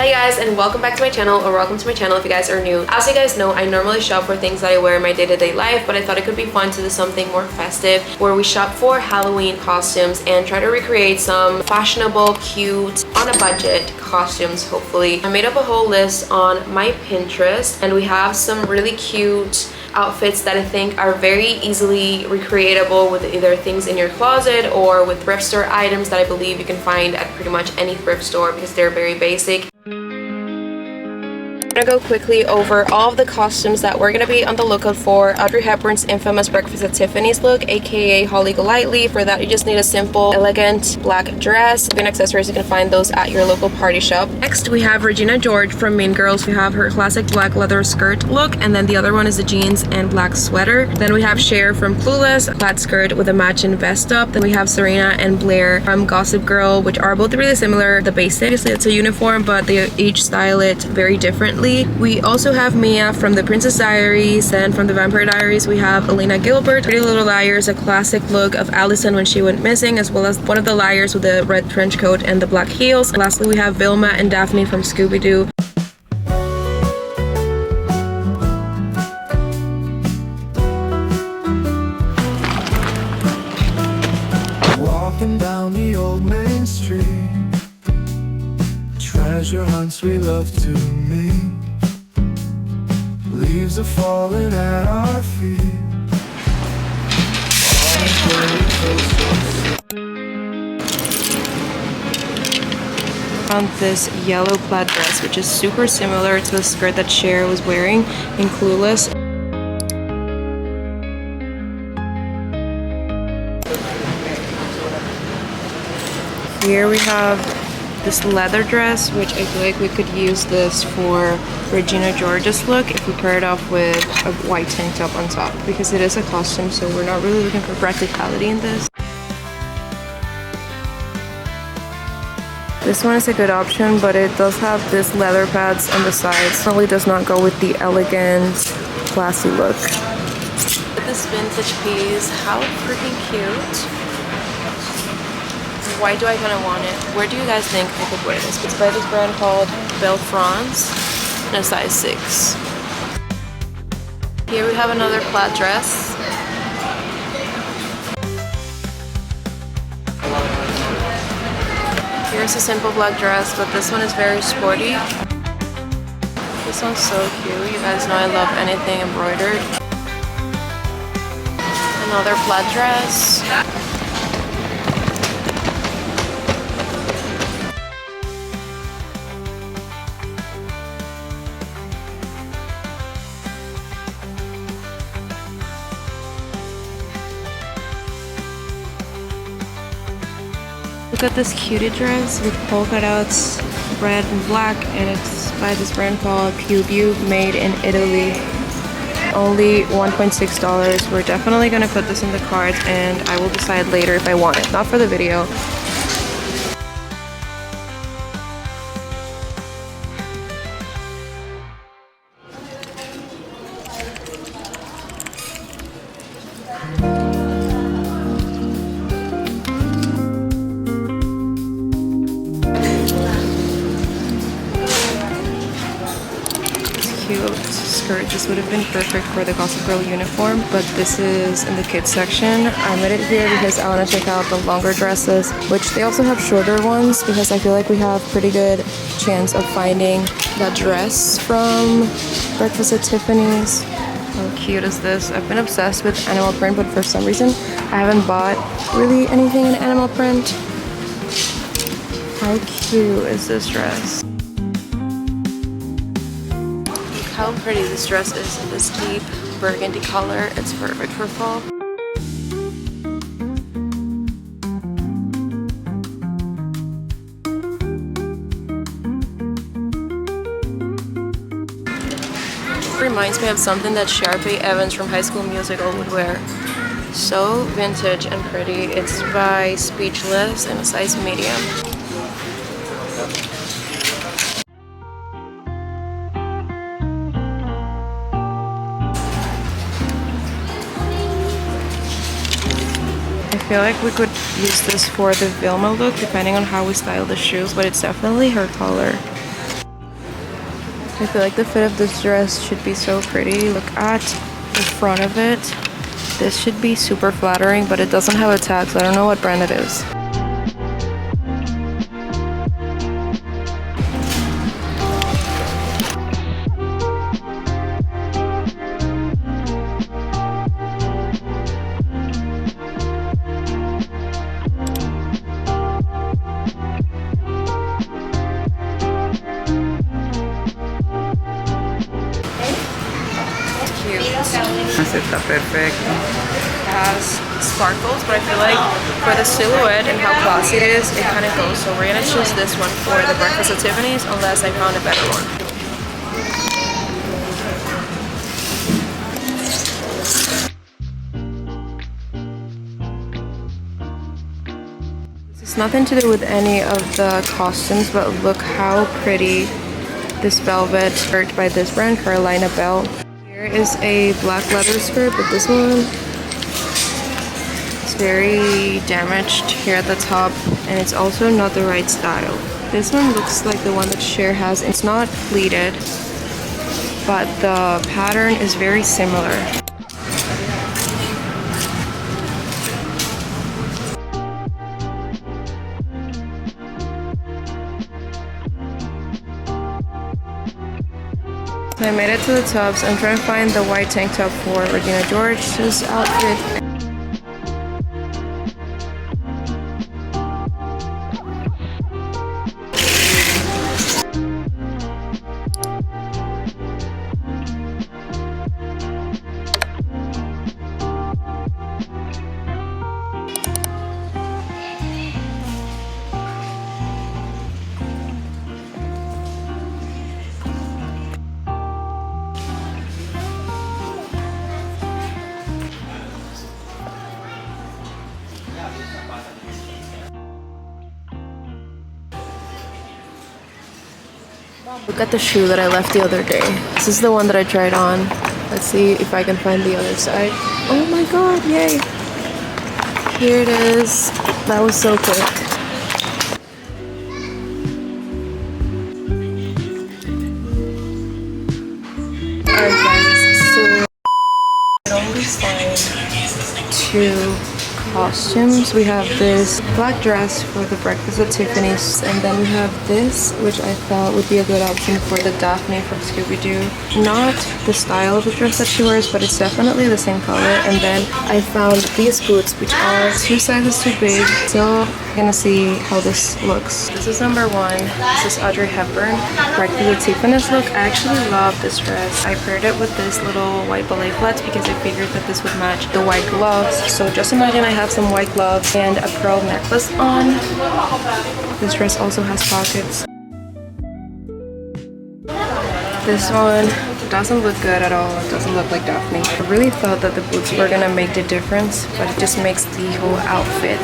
Hey guys, and welcome back to my channel, or welcome to my channel if you guys are new. As you guys know, I normally shop for things that I wear in my day-to-day life, but I thought it could be fun to do something more festive where we shop for Halloween costumes and try to recreate some fashionable, cute, on a budget costumes, hopefully. I made up a whole list on my Pinterest, and we have some really cute outfits that I think are very easily recreatable with either things in your closet or with thrift store items that I believe you can find at pretty much any thrift store because they're very basic. I'm gonna go quickly over all of the costumes that we're gonna be on the lookout for. Audrey Hepburn's infamous Breakfast at Tiffany's look, aka Holly Golightly. For that, you just need a simple, elegant black dress. And accessories, you can find those at your local party shop. Next, we have Regina George from Mean Girls. We have her classic black leather skirt look, and then the other one is the jeans and black sweater. Then we have Cher from Clueless, plaid skirt with a matching vest up. Then we have Serena and Blair from Gossip Girl, which are both really similar. The basic, obviously it's a uniform, but they each style it very differently. We also have Mia from The Princess Diaries, and from The Vampire Diaries we have Elena Gilbert. Pretty Little Liars, a classic look of Allison when she went missing, as well as one of the liars with the red trench coat and the black heels. And lastly, we have Vilma and Daphne from Scooby-Doo. Walking down the old main street, treasure hunts we love to meet. Leaves are falling at our feet. Found this yellow plaid dress, which is super similar to the skirt that Cher was wearing in Clueless. Here we have this leather dress, which I feel like we could use this for Regina George's look if we pair it off with a white tank top on top, because it is a costume, so we're not really looking for practicality in this. This one is a good option, but it does have this leather pads on the sides. Probably does not go with the elegant, classy look. This vintage piece, how freaking cute. Why do I kind of want it? Where do you guys think I could wear this? It's by this brand called Belle France, in a size 6. Here we have another plaid dress. Here's a simple black dress, but this one is very sporty. This one's so cute. You guys know I love anything embroidered. Another plaid dress. Look at this cutie dress with polka dots, red and black, and it's by this brand called Piu, made in Italy. Only $1.6. We're definitely gonna put this in the cart, and I will decide later if I want it. Not for the video. Cute skirt. This would have been perfect for the Gossip Girl uniform, but this is in the kids section. I made it here because I want to check out the longer dresses, which they also have shorter ones, because I feel like we have pretty good chance of finding that dress from Breakfast at Tiffany's. How cute is this? I've been obsessed with animal print, but for some reason I haven't bought really anything in animal print. How cute is this dress? How pretty this dress is in this deep burgundy color. It's perfect for fall. It reminds me of something that Sharpay Evans from High School Musical would wear. So vintage and pretty. It's by Speechless in a size medium. I feel like we could use this for the Vilma look, depending on how we style the shoes, but it's definitely her color. I feel like the fit of this dress should be so pretty. Look at the front of it. This should be super flattering, but it doesn't have a tag, so I don't know what brand it is. Está perfecto. It has sparkles, but I feel like for the silhouette and how classy it is, it kind of goes. So we're gonna choose this one for the breakfast at Tiffany's unless I found a better one. It's nothing to do with any of the costumes, but look how pretty this velvet skirt by this brand, Carolina Belle. Here is a black leather skirt, but this one is very damaged here at the top, and it's also not the right style. This one looks like the one that Cher has. It's not pleated, but the pattern is very similar. I made it to the tops. I'm trying to find the white tank top for Regina George's outfit. Look at the shoe that I left the other day. This is the one that I tried on. Let's see if I can find the other side. Oh my god, yay! Here it is. That was so quick. Alright guys, so I only find two costumes. We have this black dress for the breakfast at Tiffany's, and then we have this, which I thought would be a good option for the Daphne from Scooby-Doo. Not the style of the dress that she wears, but it's definitely the same color. And then I found these boots, which are 2 sizes too big. So we're gonna see how this looks. This is number 1. This is Audrey Hepburn, breakfast at Tiffany's look. I actually love this dress. I paired it with this little white ballet flats because I figured that this would match the white gloves. So just imagine I have some white gloves and a pearl necklace on. This dress also has pockets. This one doesn't look good at all. It doesn't look like Daphne. I really thought that the boots were gonna make the difference, but it just makes the whole outfit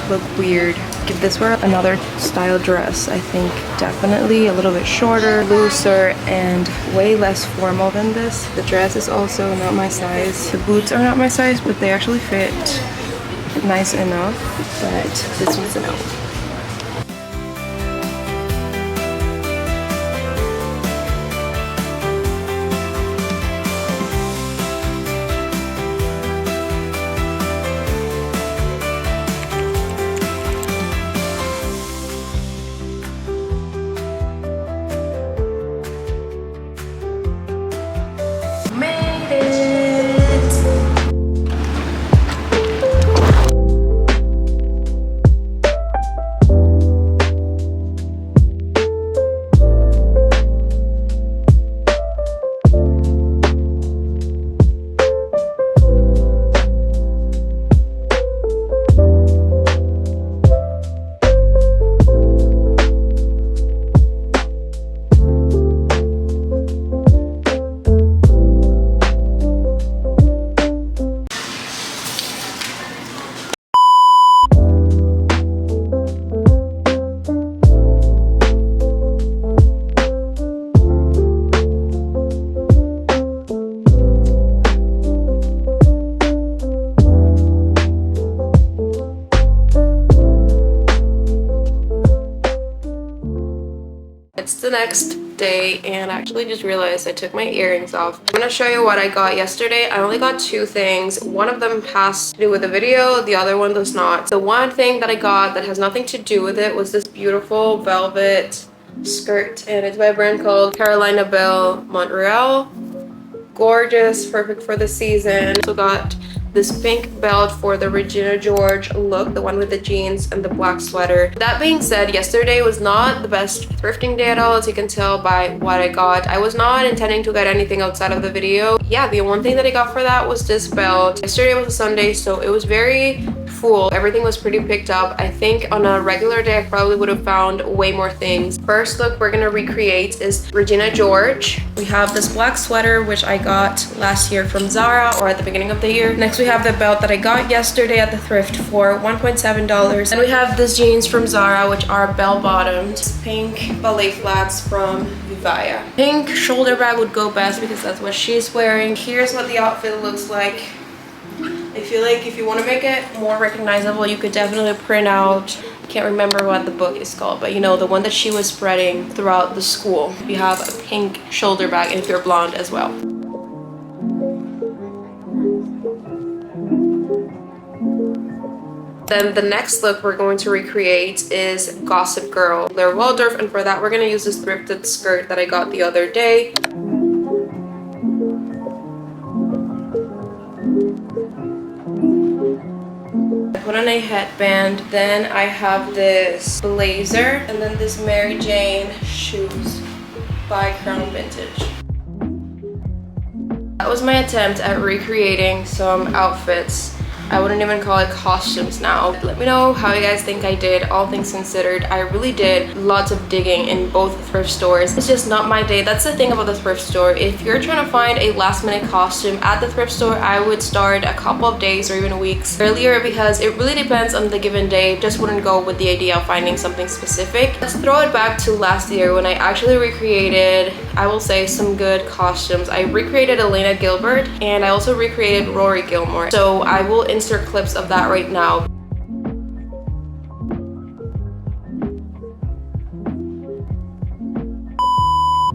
look weird. If this were another style dress, I think definitely a little bit shorter, looser, and way less formal than this. The dress is also not my size. The boots are not my size, but they actually fit nice enough, but this one's a no. next day and I actually just realized I took my earrings off. I'm gonna show you what I got yesterday. I only got 2 things. One of them has to do with the video, the other one does not. The one thing that I got that has nothing to do with it was this beautiful velvet skirt, and it's by a brand called Carolina Belle Montreal. Gorgeous, perfect for the season. Also got this pink belt for the Regina George look, the one with the jeans and the black sweater. That being said, yesterday was not the best thrifting day at all, as you can tell by what I got. I was not intending to get anything outside of the video. Yeah, the one thing that I got for that was this belt. Yesterday was a Sunday, so it was very full. Everything was pretty picked up. I think on a regular day I probably would have found way more things. First look we're gonna recreate is Regina George. We have this black sweater which I got last year from Zara, or at the beginning of the year. Next we have the belt that I got yesterday at the thrift for $1.7. And we have this jeans from Zara which are bell bottomed. Pink ballet flats from Vivaya. Pink shoulder bag would go best because that's what she's wearing. Here's what the outfit looks like. I feel like if you want to make it more recognizable, you could definitely print out, I can't remember what the book is called, but you know, the one that she was spreading throughout the school. You have a pink shoulder bag, and if you're blonde as well. Then the next look we're going to recreate is Gossip Girl, Blair Waldorf, and for that we're going to use this thrifted skirt that I got the other day. Put on a headband, then I have this blazer, and then this Mary Jane shoes by Crown Vintage. That was my attempt at recreating some outfits. I wouldn't even call it costumes now. Let me know how you guys think I did, all things considered. I really did lots of digging in both thrift stores. It's just not my day. That's the thing about the thrift store. If you're trying to find a last minute costume at the thrift store, I would start a couple of days or even weeks earlier because it really depends on the given day. Just wouldn't go with the idea of finding something specific. Let's throw it back to last year when I actually recreated, I will say, some good costumes. I recreated Elena Gilbert and I also recreated Rory Gilmore. So I will insert clips of that right now.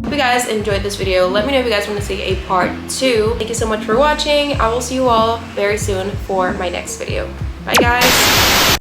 Hope you guys enjoyed this video. Let me know if you guys want to see a part 2. Thank you so much for watching. I will see you all very soon for my next video. Bye guys.